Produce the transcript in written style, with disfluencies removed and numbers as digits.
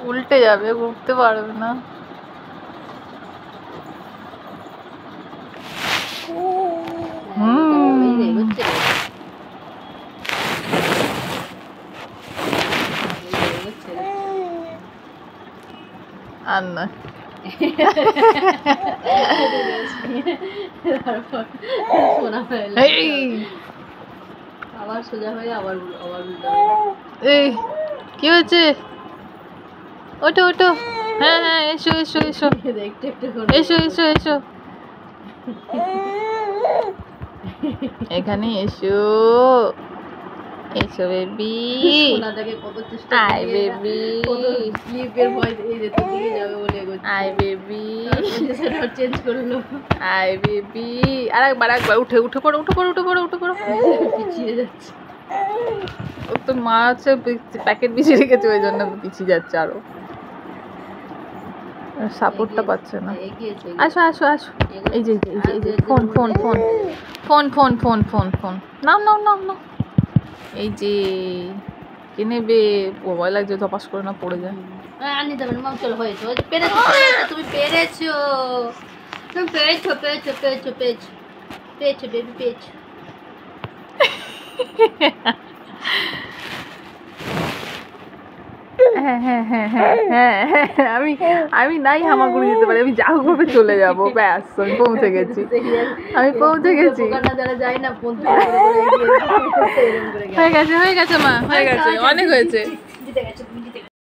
উল্টে যাবে, উঠতে পারবে না। আর না আবার সোজা হয়ে আবার এই কি হয়েছে? ওঠো ওঠো, হ্যাঁ হ্যাঁ, এসো এসো এসো এসো এসো এসো, এখানে এসো এসো বেবি। আয় বেবি, আয় বেবি, চেঞ্জ করলো। আয় বেবি, আরেকবার একবার উঠে উঠে পড়ো, উঠে পড়ো, উঠে পড়ো, উঠে পড়ো। পিছিয়ে যাচ্ছে। ও তো মা হচ্ছে প্যাকেট বিছিয়ে রেখেছে, ওই জন্য পিছিয়ে যাচ্ছে আরো, সাপোর্টটা পাচ্ছে না। আসো আসো আসো, এই যে এই যে phone phone phone phone phone phone phone phone নাও নাও নাও নাও, এই যে কে নেবে? ভয় লাগছে, ধপাস করে না পড়ে যায়। আনি যাবেন মা, চলো হয়েছে, পেরেছো, তুমি পেরেছো, তুমি পেরেছো পেরেছো পেরেছো পেরেছো পেরেছো বেবি পেরেছো। হ্যাঁ হ্যাঁ হ্যাঁ হ্যাঁ হ্যাঁ হ্যাঁ, আমি নাই হামাগুড়ি দিতে পারি, আমি যা ভাবে চলে যাবো, ব্যাস আমি পৌঁছে গেছি, আমি পৌঁছে গেছি। হয়ে গেছে হয়ে গেছে মা, হয়ে গেছে, অনেক হয়েছে।